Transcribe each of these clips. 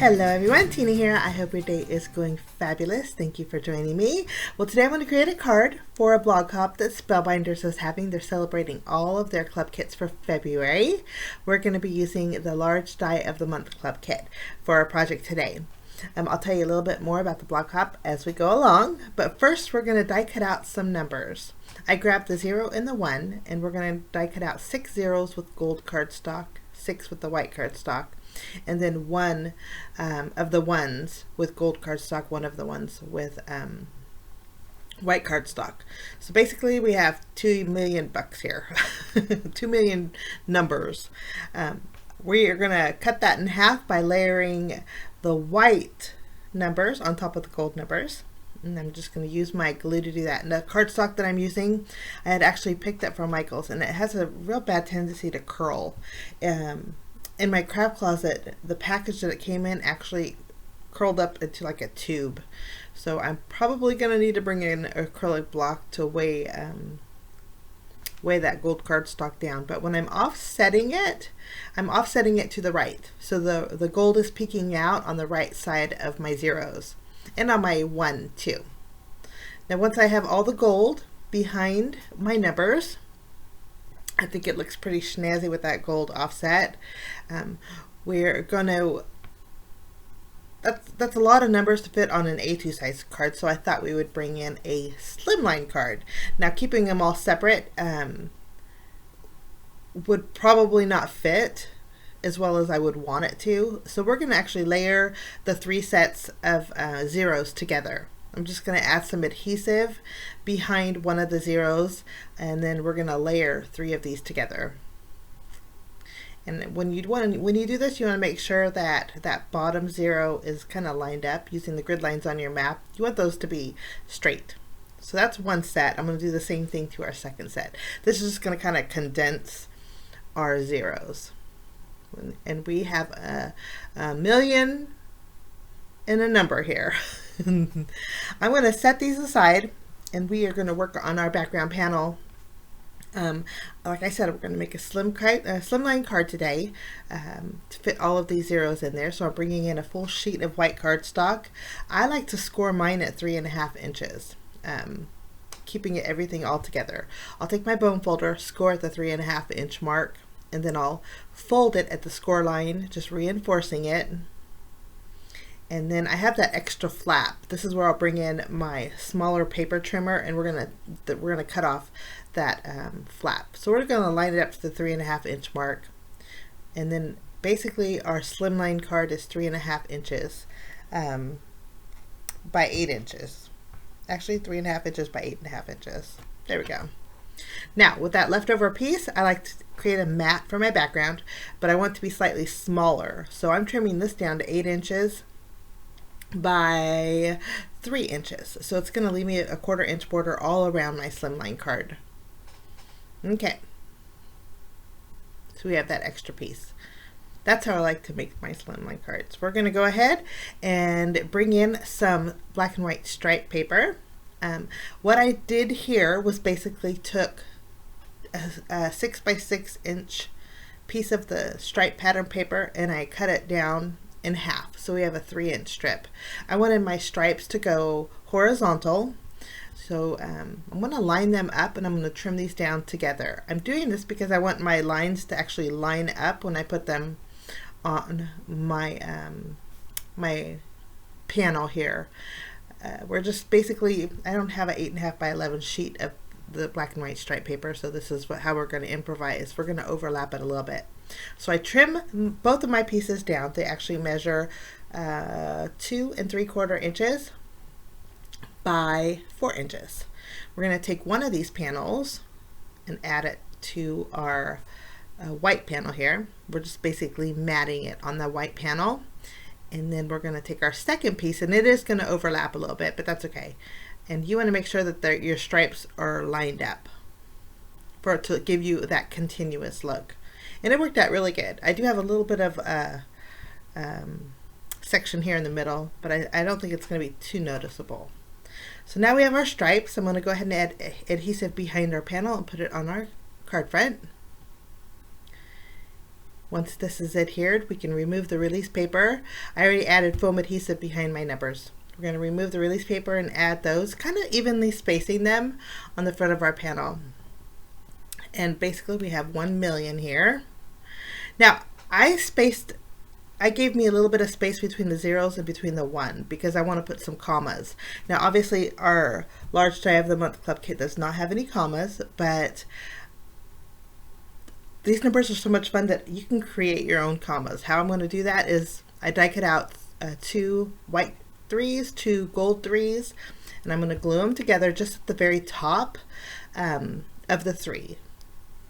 Hello everyone, Tina here. I hope your day is going fabulous. Thank you for joining me. Well, today I'm going to create a card for a blog hop that Spellbinders is having. They're celebrating all of their club kits for February. We're going to be using the Large Die of the Month club kit for our project today. I'll tell you a little bit more about the blog hop as we go along, but first we're going to die cut out some numbers. I grabbed the 0 and the 1, and we're going to die cut out 6 zeros with gold cardstock, 6 with the white cardstock, and then one of the ones with gold cardstock, one of the ones with white cardstock. So basically we have 2 million bucks here, 2 million numbers. We are going to cut that in half by layering the white numbers on top of the gold numbers. And I'm just going to use my glue to do that. And the cardstock that I'm using, I had actually picked up from Michael's, and it has a real bad tendency to curl. In my craft closet, the package that it came in actually curled up into like a tube. So I'm probably going to need to bring in an acrylic block to weigh that gold cardstock down. But when I'm offsetting it to the right. So the gold is peeking out on the right side of my zeros. And on my 1 too. Now once I have all the gold behind my numbers, I think it looks pretty snazzy with that gold offset. We're going to, that's a lot of numbers to fit on an A2 size card, so I thought we would bring in a slimline card. Now keeping them all separate would probably not fit as well as I would want it to. So we're going to actually layer the 3 sets of zeros together. I'm just going to add some adhesive behind one of the zeros, and then we're going to layer 3 of these together. And when you do this, you want to make sure that that bottom 0 is kind of lined up using the grid lines on your map. You want those to be straight. So that's one set. I'm going to do the same thing to our second set. This is just going to kind of condense our zeros. And we have a million and a number here. I'm going to set these aside, and we are going to work on our background panel. Like I said, we're going to make a slimline card today to fit all of these zeros in there. So I'm bringing in a full sheet of white cardstock. I like to score mine at 3.5 inches, keeping everything all together. I'll take my bone folder, score at the 3.5 inch mark, and then I'll fold it at the score line, just reinforcing it. And then I have that extra flap. This is where I'll bring in my smaller paper trimmer, and we're gonna cut off that flap. So we're gonna line it up to the 3.5 inch mark, and then basically our slimline card is 3.5 inches by 8 inches. Actually, 3.5 inches by 8.5 inches. There we go. Now with that leftover piece, I like to create a mat for my background, but I want it to be slightly smaller. So I'm trimming this down to 8 inches by 3 inches. So it's going to leave me a 1/4 inch border all around my slimline card. Okay. So we have that extra piece. That's how I like to make my slimline cards. We're going to go ahead and bring in some black and white stripe paper. What I did here was basically took a 6 by 6 inch piece of the stripe pattern paper, and I cut it down in half. So we have a 3 inch strip. I wanted my stripes to go horizontal. So I'm going to line them up, and I'm going to trim these down together. I'm doing this because I want my lines to actually line up when I put them on my my panel here. We're just basically, I don't have an 8.5 by 11 sheet of the black and white stripe paper, so this is how we're going to improvise. We're going to overlap it a little bit. So I trim both of my pieces down. They actually measure 2 3/4 inches by 4 inches. We're going to take one of these panels and add it to our white panel here. We're just basically matting it on the white panel. And then we're going to take our second piece, and it is going to overlap a little bit, but that's okay. And you want to make sure that your stripes are lined up for it to give you that continuous look. And it worked out really good. I do have a little bit of a section here in the middle, but I don't think it's going to be too noticeable. So now we have our stripes. I'm going to go ahead and add adhesive behind our panel and put it on our card front. Once this is adhered, we can remove the release paper. I already added foam adhesive behind my numbers. We're going to remove the release paper and add those, kind of evenly spacing them on the front of our panel. And basically we have 1 million here. Now I gave me a little bit of space between the zeros and between the 1 because I want to put some commas. Now obviously our large die of the month club kit does not have any commas, but these numbers are so much fun that you can create your own commas. How I'm going to do that is I die cut out 2 white 3s, 2 gold 3s, and I'm going to glue them together just at the very top of the 3.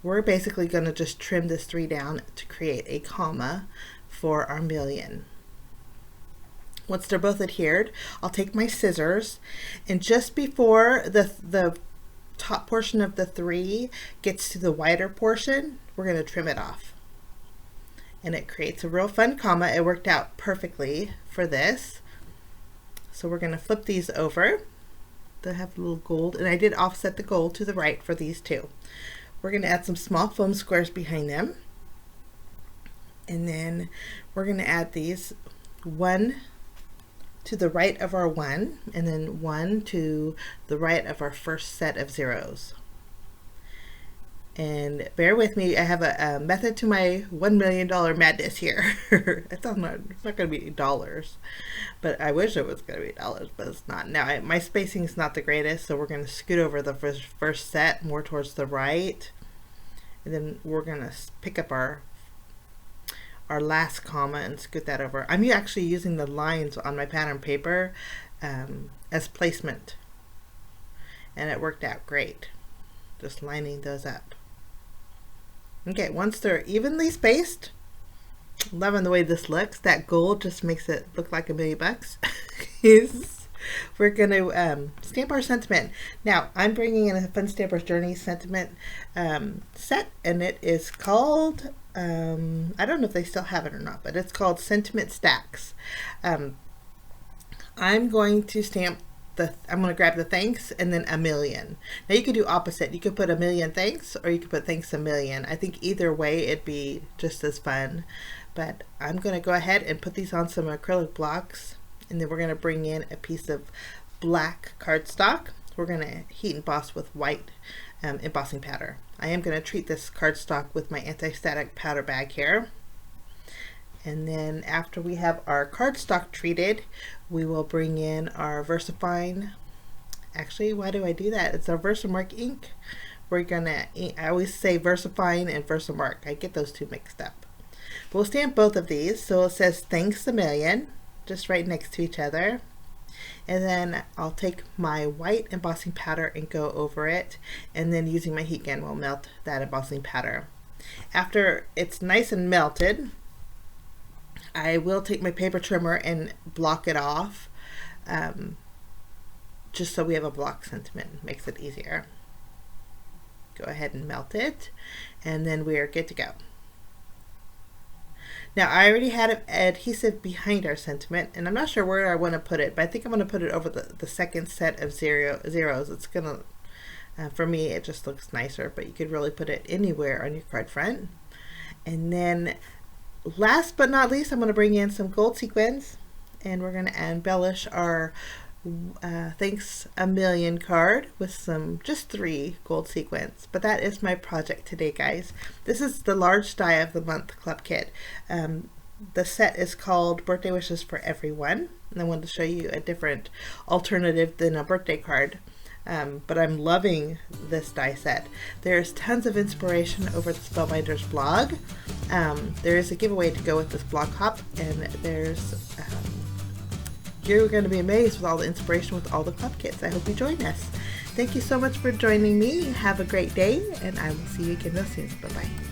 We're basically going to just trim this 3 down to create a comma for our million. Once they're both adhered, I'll take my scissors, and just before the top portion of the 3 gets to the wider portion, we're going to trim it off. And it creates a real fun comma. It worked out perfectly for this. So we're going to flip these over. They have a little gold, and I did offset the gold to the right for these two. We're going to add some small foam squares behind them. And then we're going to add these 1 to the right of our 1, and then 1 to the right of our first set of zeros. And bear with me, I have a method to my $1 million madness here. It's not going to be dollars, but I wish it was going to be dollars, but it's not. Now my spacing is not the greatest, so we're going to scoot over the first set more towards the right, and then we're going to pick up our last comma and scoot that over. I'm actually using the lines on my pattern paper as placement, and it worked out great, just lining those up. Okay, once they're evenly spaced, loving the way this looks. That gold just makes it look like $1 million bucks. We're going to stamp our sentiment. Now, I'm bringing in a Fun Stamper's Journey sentiment set, and it is called, I don't know if they still have it or not, but it's called Sentiment Stacks. I'm going to stamp I'm going to grab the thanks and then 1,000,000. Now you could do opposite. You could put 1,000,000 thanks, or you could put thanks 1,000,000. I think either way it'd be just as fun. But I'm going to go ahead and put these on some acrylic blocks, and then we're going to bring in a piece of black cardstock. We're going to heat emboss with white embossing powder. I am going to treat this cardstock with my anti-static powder bag here. And then after we have our cardstock treated, we will bring in our VersaFine. Actually, why do I do that? It's our Versamark ink. We're gonna, I always say VersaFine and Versamark. I get those two mixed up. But we'll stamp both of these. So it says thanks 1,000,000, just right next to each other. And then I'll take my white embossing powder and go over it. And then using my heat gun, we'll melt that embossing powder. After it's nice and melted, I will take my paper trimmer and block it off, just so we have a block sentiment. Makes it easier. Go ahead and melt it, and then we are good to go. Now I already had adhesive behind our sentiment, and I'm not sure where I want to put it, but I think I'm going to put it over the second set of zeros. It's going to, for me, it just looks nicer, but you could really put it anywhere on your card front. And then last but not least, I'm going to bring in some gold sequins, and we're going to embellish our thanks 1,000,000 card with some just 3 gold sequins. But that is my project today, guys. This is the large die of the month club kit. The set is called Birthday Wishes for Everyone, and I wanted to show you a different alternative than a birthday card. But I'm loving this die set. There's tons of inspiration over the Spellbinders blog. There is a giveaway to go with this blog hop, and there's you're going to be amazed with all the inspiration with all the club kits. I hope you join us. Thank you so much for joining me. Have a great day, and I will see you again real soon. Bye-bye.